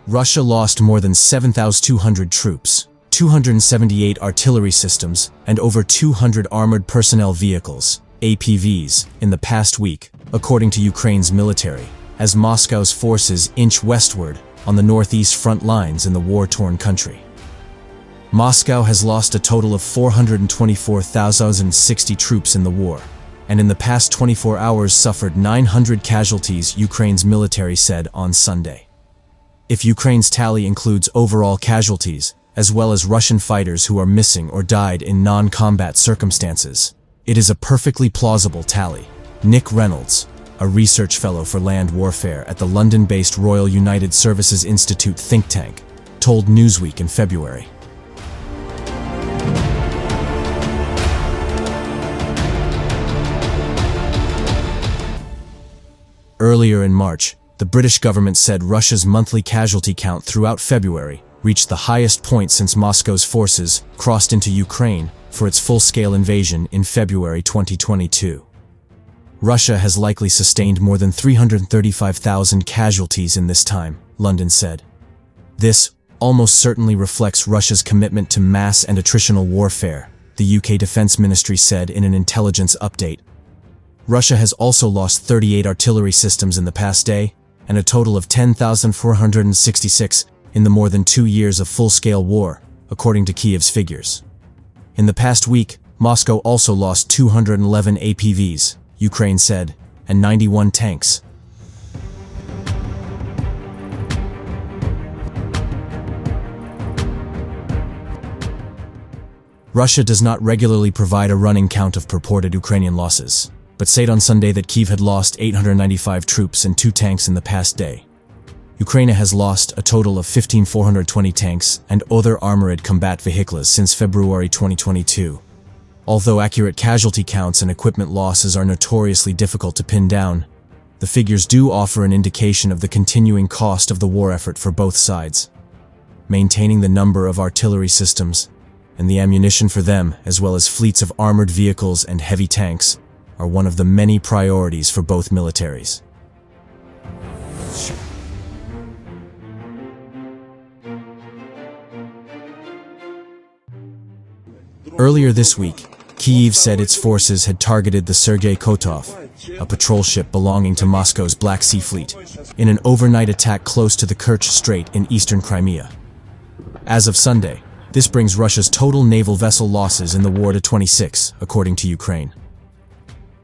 Russia lost more than 7,200 troops, 278 artillery systems, and over 200 armored personnel vehicles, APVs, in the past week, according to Ukraine's military, as Moscow's forces inch westward on the northeast front lines in the war-torn country. Moscow has lost a total of 424,060 troops in the war, and in the past 24 hours suffered 900 casualties, Ukraine's military said on Sunday. If Ukraine's tally includes overall casualties, as well as Russian fighters who are missing or died in non-combat circumstances, it is a perfectly plausible tally. Nick Reynolds, a research fellow for land warfare at the London-based Royal United Services Institute think tank, told Newsweek in February. Earlier in March, the British government said Russia's monthly casualty count throughout February reached the highest point since Moscow's forces crossed into Ukraine for its full-scale invasion in February 2022. Russia has likely sustained more than 335,000 casualties in this time, London said. This almost certainly reflects Russia's commitment to mass and attritional warfare, the UK Defence Ministry said in an intelligence update. Russia has also lost 38 artillery systems in the past day, and a total of 10,466 in the more than 2 years of full-scale war, according to Kyiv's figures. In the past week, Moscow also lost 211 APVs, Ukraine said, and 91 tanks. Russia does not regularly provide a running count of purported Ukrainian losses, but said on Sunday that Kyiv had lost 895 troops and 2 tanks in the past day. Ukraine has lost a total of 15,420 tanks and other armored combat vehicles since February 2022. Although accurate casualty counts and equipment losses are notoriously difficult to pin down, the figures do offer an indication of the continuing cost of the war effort for both sides. Maintaining the number of artillery systems and the ammunition for them, as well as fleets of armored vehicles and heavy tanks, are one of the many priorities for both militaries. Earlier this week, Kyiv said its forces had targeted the Sergei Kotov, a patrol ship belonging to Moscow's Black Sea Fleet, in an overnight attack close to the Kerch Strait in eastern Crimea. As of Sunday, this brings Russia's total naval vessel losses in the war to 26, according to Ukraine.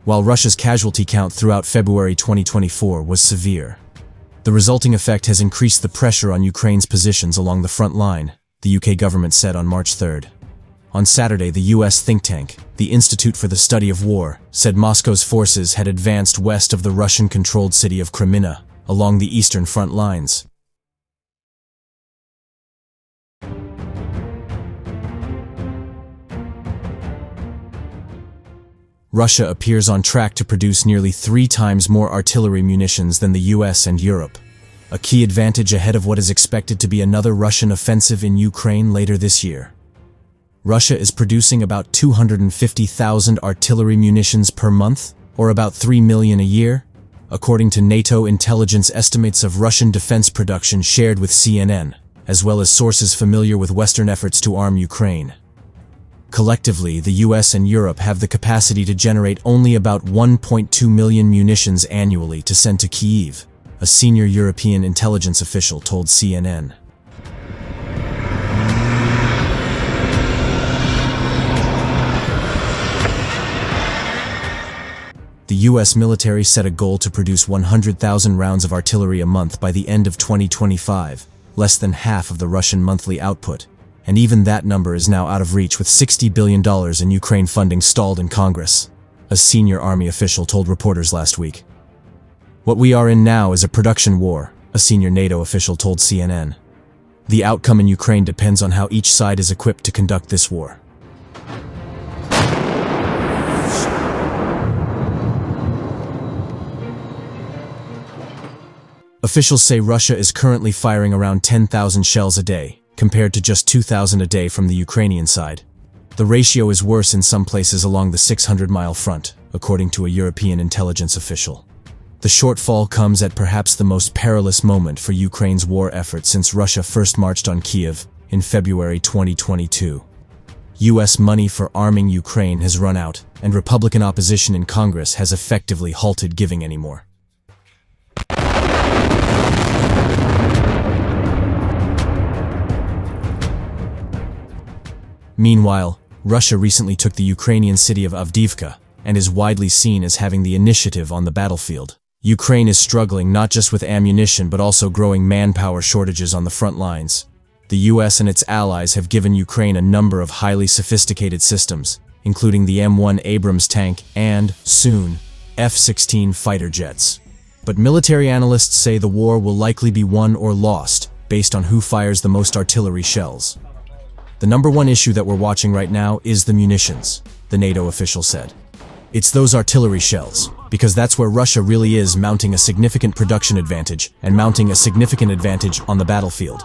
While Russia's casualty count throughout February 2024 was severe, the resulting effect has increased the pressure on Ukraine's positions along the front line, the UK government said on March 3rd. On Saturday, the US think tank, the Institute for the Study of War, said Moscow's forces had advanced west of the Russian-controlled city of Kreminna, along the eastern front lines. Russia appears on track to produce nearly 3 times more artillery munitions than the US and Europe, a key advantage ahead of what is expected to be another Russian offensive in Ukraine later this year. Russia is producing about 250,000 artillery munitions per month, or about 3 million a year, according to NATO intelligence estimates of Russian defense production shared with CNN, as well as sources familiar with Western efforts to arm Ukraine. Collectively, the US and Europe have the capacity to generate only about 1.2 million munitions annually to send to Kyiv, a senior European intelligence official told CNN. The US military set a goal to produce 100,000 rounds of artillery a month by the end of 2025, less than half of the Russian monthly output, and even that number is now out of reach with $60 billion in Ukraine funding stalled in Congress, a senior army official told reporters last week. What we are in now is a production war, a senior NATO official told CNN. The outcome in Ukraine depends on how each side is equipped to conduct this war. Officials say Russia is currently firing around 10,000 shells a day, compared to just 2,000 a day from the Ukrainian side. The ratio is worse in some places along the 600-mile front, according to a European intelligence official. The shortfall comes at perhaps the most perilous moment for Ukraine's war effort since Russia first marched on Kyiv in February 2022. U.S. money for arming Ukraine has run out, and Republican opposition in Congress has effectively halted giving anymore. Meanwhile, Russia recently took the Ukrainian city of Avdiivka and is widely seen as having the initiative on the battlefield. Ukraine is struggling not just with ammunition but also growing manpower shortages on the front lines. The US and its allies have given Ukraine a number of highly sophisticated systems, including the M1 Abrams tank and, soon, F-16 fighter jets. But military analysts say the war will likely be won or lost, based on who fires the most artillery shells. The number one issue that we're watching right now is the munitions, the NATO official said. It's those artillery shells, because that's where Russia really is mounting a significant production advantage and mounting a significant advantage on the battlefield.